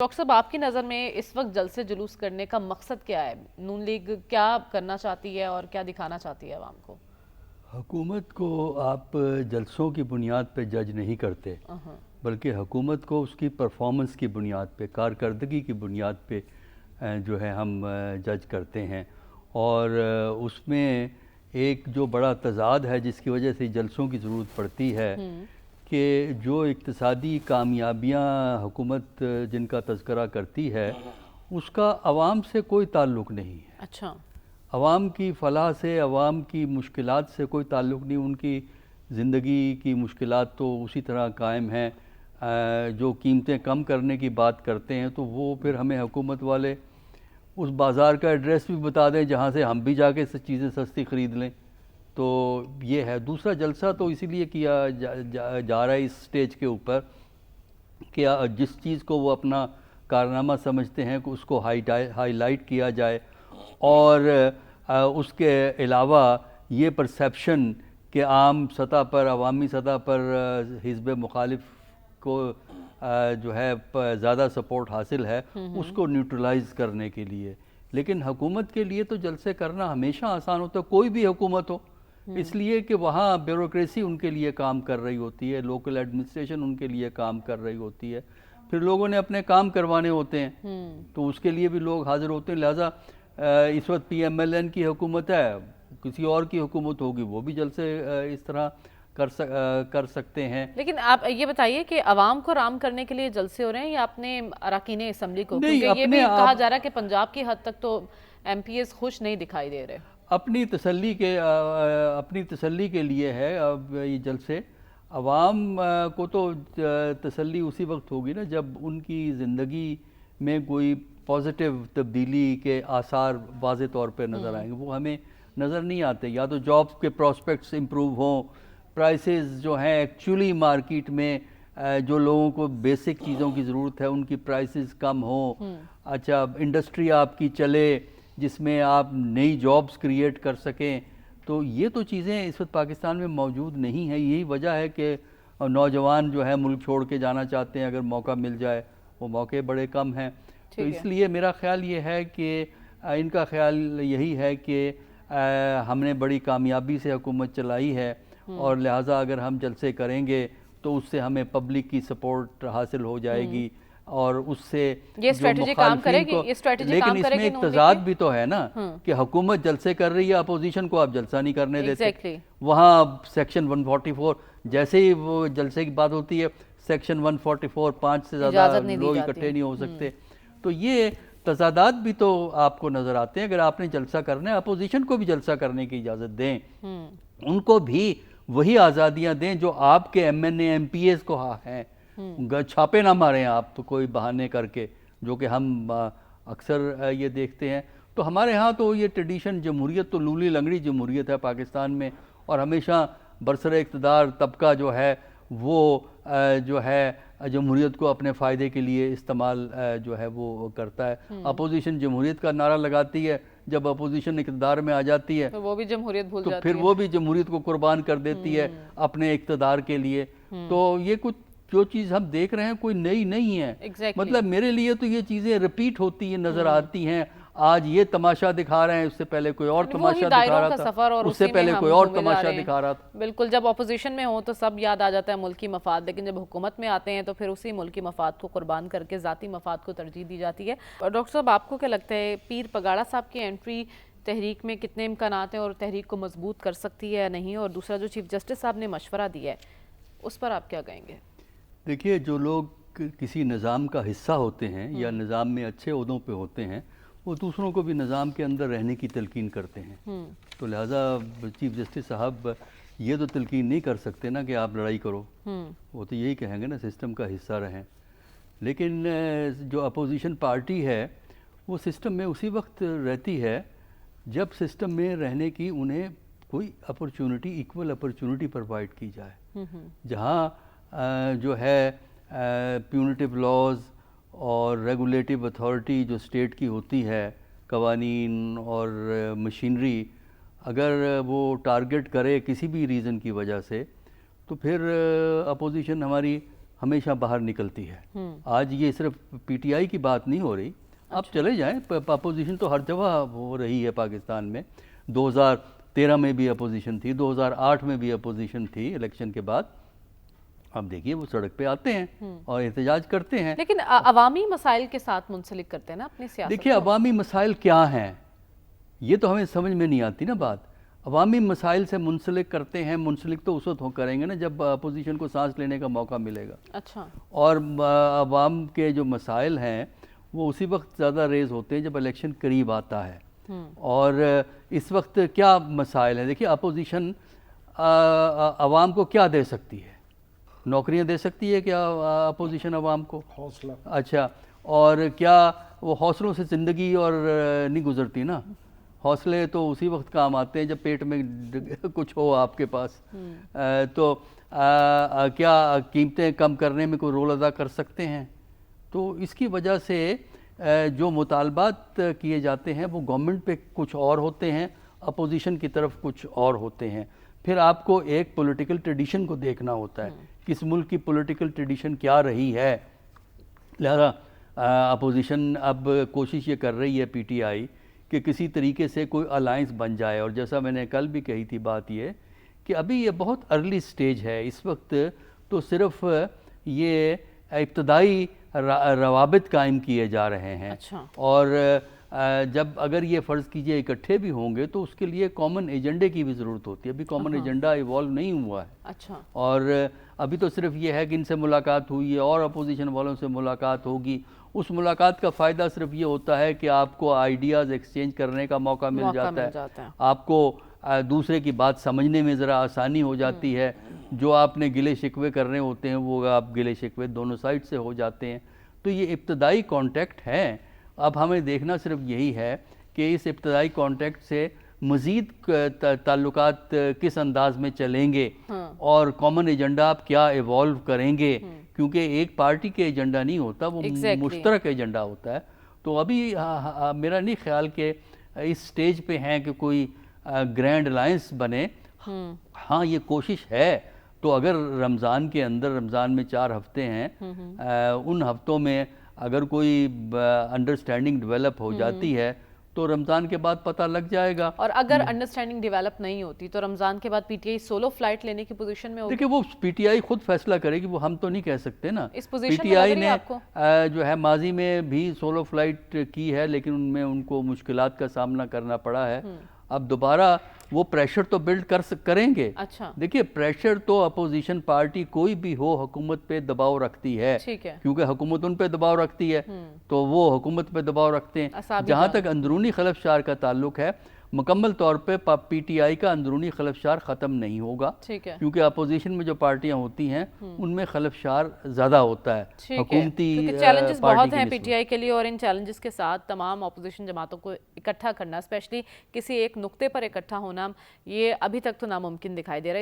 Doctor صاحب آپ کی نظر میں اس وقت جلسے جلوس کرنے کا مقصد کیا ہے؟ نون لیگ کیا کرنا چاہتی ہے اور کیا دکھانا چاہتی ہے عوام کو؟ حکومت کو آپ جلسوں کی بنیاد پہ جج نہیں کرتے، بلکہ حکومت کو اس کی پرفارمنس کی بنیاد پہ، کارکردگی کی بنیاد پہ جو ہے ہم جج کرتے ہیں۔ اور اس میں ایک جو بڑا تضاد ہے جس کی وجہ سے جلسوں کی ضرورت پڑتی ہے کہ جو اقتصادی کامیابیاں حکومت جن کا تذکرہ کرتی ہے اس کا عوام سے کوئی تعلق نہیں ہے۔ اچھا، عوام کی فلاح سے، عوام کی مشکلات سے کوئی تعلق نہیں۔ ان کی زندگی کی مشکلات تو اسی طرح قائم ہیں۔ جو قیمتیں کم کرنے کی بات کرتے ہیں تو وہ پھر ہمیں حکومت والے اس بازار کا ایڈریس بھی بتا دیں جہاں سے ہم بھی جا کے چیزیں سستی خرید لیں۔ تو یہ ہے۔ دوسرا جلسہ تو اسی لیے کیا جا رہا ہے اس سٹیج کے اوپر کہ جس چیز کو وہ اپنا کارنامہ سمجھتے ہیں کہ اس کو ہائی لائٹ کیا جائے، اور اس کے علاوہ یہ پرسیپشن کہ عام سطح پر، عوامی سطح پر حزب مخالف کو جو ہے زیادہ سپورٹ حاصل ہے، اس کو نیوٹرلائز کرنے کے لیے۔ لیکن حکومت کے لیے تو جلسے کرنا ہمیشہ آسان ہوتا ہے، کوئی بھی حکومت ہو، اس لیے کہ وہاں بیوروکریسی ان کے لیے کام کر رہی ہوتی ہے، لوکل ایڈمنسٹریشن ان کے لیے کام کر رہی ہوتی ہے، پھر لوگوں نے اپنے کام کروانے ہوتے ہیں تو اس کے لیے بھی لوگ حاضر ہوتے ہیں۔ لہٰذا اس وقت پی ایم ایل این کی حکومت ہے، کسی اور کی حکومت ہوگی وہ بھی جلسے اس طرح کر سکتے ہیں۔ لیکن آپ یہ بتائیے کہ عوام کو رام کرنے کے لیے جلسے ہو رہے ہیں یا اپنے اراکین اسمبلی کو؟ نہیں، کیونکہ یہ بھی کہا جا رہا ہے کہ پنجاب کی حد تک تو ایم پی ایز خوش نہیں دکھائی دے رہے۔ اپنی تسلی کے لیے ہے اب یہ جلسے۔ عوام کو تو تسلی اسی وقت ہوگی نا جب ان کی زندگی میں کوئی پازیٹیو تبدیلی کے آثار واضح طور پہ نظر آئیں گے۔ وہ ہمیں نظر نہیں آتے، یا تو جابس کے پراسپیکٹس امپروو ہوں، پرائسز جو ہیں ایکچولی مارکیٹ میں جو لوگوں کو بیسک چیزوں کی ضرورت ہے ان کی پرائسز کم ہوں، اچھا انڈسٹری آپ کی چلے جس میں آپ نئی جابس کریٹ کر سکیں۔ تو یہ تو چیزیں اس وقت پاکستان میں موجود نہیں ہیں۔ یہی وجہ ہے کہ نوجوان جو ہے ملک چھوڑ کے جانا چاہتے ہیں اگر موقع مل جائے، وہ موقع بڑے کم ہیں۔ تو اس لیے میرا خیال یہ ہے کہ ان کا خیال یہی ہے کہ ہم نے بڑی کامیابی سے حکومت چلائی ہے اور لہٰذا اگر ہم جلسے کریں گے تو اس سے ہمیں پبلک کی سپورٹ حاصل ہو جائے گی، اور اس سے یہ جو اسٹریٹجی کام کرے مخالفین کو، گی، لیکن اس میں ایک تضاد بھی تو ہے نا کہ حکومت جلسے کر رہی ہے، اپوزیشن کو آپ جلسہ نہیں کرنے دیتے۔ وہاں سیکشن 144 جیسے ہی وہ جلسے کی بات ہوتی ہے، سیکشن 144 5 سے زیادہ لوگ اکٹھے نہیں ہو سکتے۔ تو یہ تضادات بھی تو آپ کو نظر آتے ہیں۔ اگر آپ نے جلسہ کرنا ہے، اپوزیشن کو بھی جلسہ کرنے کی اجازت دیں، ان کو بھی وہی آزادیاں دیں جو آپ کے M N A M P As کو ہیں۔ چھاپے نہ ماریں آپ تو کوئی بہانے کر کے، جو کہ ہم اکثر یہ دیکھتے ہیں۔ تو ہمارے ہاں تو یہ ٹریڈیشن، جمہوریت تو لولی لنگڑی جمہوریت ہے پاکستان میں، اور ہمیشہ برسر اقتدار طبقہ جو ہے وہ جو ہے جمہوریت کو اپنے فائدے کے لیے استعمال جو ہے وہ کرتا ہے۔ اپوزیشن جمہوریت کا نعرہ لگاتی ہے، جب اپوزیشن اقتدار میں آ جاتی ہے تو وہ بھی جمہوریت بھول تو جاتی پھر ہے، وہ بھی جمہوریت کو قربان کر دیتی ہے اپنے اقتدار کے لیے۔ تو یہ کچھ جو چیز ہم دیکھ رہے ہیں کوئی نئی نہیں ہے۔ مطلب میرے لیے تو یہ چیزیں ریپیٹ ہوتی ہیں نظر آتی ہیں۔ آج یہ تماشا دکھا رہے ہیں، اس سے پہلے کوئی اور تماشا دکھا رہا تھا، اس سے پہلے کوئی اور تماشا دکھا رہا تھا۔ بالکل، جب اپوزیشن میں ہوں تو سب یاد آ جاتا ہے ملکی مفاد، لیکن جب حکومت میں آتے ہیں تو پھر اسی ملکی مفاد کو قربان کر کے ذاتی مفاد کو ترجیح دی جاتی ہے۔ اور ڈاکٹر صاحب آپ کو کیا لگتا ہے پیر پگاڑا صاحب کی انٹری تحریک میں کتنے امکانات ہیں اور تحریک کو مضبوط کر سکتی ہے یا نہیں؟ اور دوسرا جو چیف جسٹس صاحب نے مشورہ دیا ہے اس پر آپ کیا کہیں گے؟ دیکھیے، جو لوگ کسی نظام کا حصہ ہوتے ہیں یا نظام میں اچھے عہدوں پہ ہوتے ہیں، وہ دوسروں کو بھی نظام کے اندر رہنے کی تلقین کرتے ہیں۔ تو لہٰذا چیف جسٹس صاحب یہ تو تلقین نہیں کر سکتے نا کہ آپ لڑائی کرو، وہ تو یہی کہیں گے نا سسٹم کا حصہ رہیں۔ لیکن جو اپوزیشن پارٹی ہے وہ سسٹم میں اسی وقت رہتی ہے جب سسٹم میں رہنے کی انہیں کوئی اپرچونٹی، ایکول اپرچونٹی پرووائڈ کی جائے، جہاں جو ہے پیونیٹیو لاز اور ریگولیٹو اتھارٹی جو اسٹیٹ کی ہوتی ہے، قوانین اور مشینری، اگر وہ ٹارگٹ کرے کسی بھی ریزن کی وجہ سے تو پھر اپوزیشن ہماری ہمیشہ باہر نکلتی ہے۔ آج یہ صرف پی ٹی آئی کی بات نہیں ہو رہی، آپ چلے جائیں، اپوزیشن تو ہر جگہ ہو رہی ہے پاکستان میں۔ 2013 میں بھی اپوزیشن تھی، 2008 میں بھی اپوزیشن تھی الیکشن کے بعد۔ اب دیکھیے وہ سڑک پہ آتے ہیں اور احتجاج کرتے ہیں۔ لیکن عوامی مسائل کے ساتھ منسلک کرتے ہیں نا اپنی سیاست دیکھیے عوامی مسائل کیا ہیں یہ تو ہمیں سمجھ میں نہیں آتی نا بات۔ عوامی مسائل سے منسلک کرتے ہیں، منسلک تو اس وقت کریں گے نا جب اپوزیشن کو سانس لینے کا موقع ملے گا۔ اچھا۔ اور عوام کے جو مسائل ہیں وہ اسی وقت زیادہ ریز ہوتے ہیں جب الیکشن قریب آتا ہے۔ اور اس وقت کیا مسائل ہیں؟ دیکھیے اپوزیشن عوام کو کیا دے سکتی ہے؟ نوکریاں دے سکتی ہے کیا اپوزیشن عوام کو؟ حوصلہ۔ اچھا، اور کیا وہ حوصلوں سے زندگی اور نہیں گزرتی نا؟ حوصلے تو اسی وقت کام آتے ہیں جب پیٹ میں کچھ ہو آپ کے پاس۔ تو کیا قیمتیں کم کرنے میں کوئی رول ادا کر سکتے ہیں؟ تو اس کی وجہ سے جو مطالبات کیے جاتے ہیں وہ گورنمنٹ پہ کچھ اور ہوتے ہیں، اپوزیشن کی طرف کچھ اور ہوتے ہیں۔ پھر آپ کو ایک پولیٹیکل ٹریڈیشن کو دیکھنا ہوتا ہے، کس ملک کی پولیٹیکل ٹریڈیشن کیا رہی ہے۔ لہذا اپوزیشن اب کوشش یہ کر رہی ہے پی ٹی آئی کہ کسی طریقے سے کوئی الائنس بن جائے، اور جیسا میں نے کل بھی کہی تھی بات یہ کہ ابھی یہ بہت ارلی سٹیج ہے، اس وقت تو صرف یہ ابتدائی روابط قائم کیے جا رہے ہیں۔ اور جب اگر یہ فرض کیجئے اکٹھے بھی ہوں گے تو اس کے لیے کامن ایجنڈے کی بھی ضرورت ہوتی ہے۔ ابھی کامن ایجنڈا ایوالو نہیں ہوا ہے۔ اچھا۔ اور ابھی تو صرف یہ ہے کہ ان سے ملاقات ہوئی ہے اور اپوزیشن والوں سے ملاقات ہوگی۔ اس ملاقات کا فائدہ صرف یہ ہوتا ہے کہ آپ کو آئیڈیاز ایکسچینج کرنے کا موقع مل جاتا ہے، آپ کو دوسرے کی بات سمجھنے میں ذرا آسانی ہو جاتی ہے، جو آپ نے گلے شکوے کرنے ہوتے ہیں وہ آپ گلے شکوے دونوں سائڈ سے ہو جاتے ہیں۔ تو یہ ابتدائی کانٹیکٹ ہے۔ اب ہمیں دیکھنا صرف یہی ہے کہ اس ابتدائی کانٹیکٹ سے مزید تعلقات کس انداز میں چلیں گے اور کامن ایجنڈا آپ کیا ایوالو کریں گے، کیونکہ ایک پارٹی کے ایجنڈا نہیں ہوتا، وہ مشترک ایجنڈا ہوتا ہے۔ تو ابھی میرا نہیں خیال کہ اس سٹیج پہ ہیں کہ کوئی گرینڈ الائنس بنے۔ ہاں یہ کوشش ہے، تو اگر رمضان کے اندر، رمضان میں 4 ہفتے ہیں، ان ہفتوں میں اگر کوئی انڈرسٹینڈنگ ڈیولپ ہو جاتی ہے تو رمضان کے بعد پتہ لگ جائے گا۔ اور اگر انڈرسٹینڈنگ ڈیولپ نہیں ہوتی تو رمضان کے بعد P T I solo flight لینے کی پوزیشن میں ہوگی؟ دیکھیں وہ پی ٹی آئی خود فیصلہ کرے گی، وہ ہم تو نہیں کہہ سکتے نا۔ اس پوزیشن میں لگ رہی ہے آپ کو؟ جو ہے ماضی میں بھی سولو فلائٹ کی ہے لیکن ان میں ان کو مشکلات کا سامنا کرنا پڑا ہے۔ اب دوبارہ وہ پریشر تو بلڈ کریں گے۔ اچھا۔ دیکھیے پریشر تو اپوزیشن پارٹی کوئی بھی ہو حکومت پہ دباؤ رکھتی ہے، کیونکہ حکومت ان پہ دباؤ رکھتی ہے تو وہ حکومت پہ دباؤ رکھتے ہیں۔ جہاں تک اندرونی خلفشار کا تعلق ہے، مکمل طور پہ پی ٹی آئی کا اندرونی خلفشار ختم نہیں ہوگا، کیونکہ اپوزیشن میں جو پارٹیاں ہوتی ہیں ان میں خلفشار زیادہ ہوتا ہے حکومتی کیونکہ چیلنجز بہت ہیں پی ٹی آئی کے لیے، اور ان چیلنجز کے ساتھ تمام اپوزیشن جماعتوں کو اکٹھا کرنا، اسپیشلی کسی ایک نقطے پر اکٹھا ہونا، یہ ابھی تک تو ناممکن دکھائی دے رہا ہے۔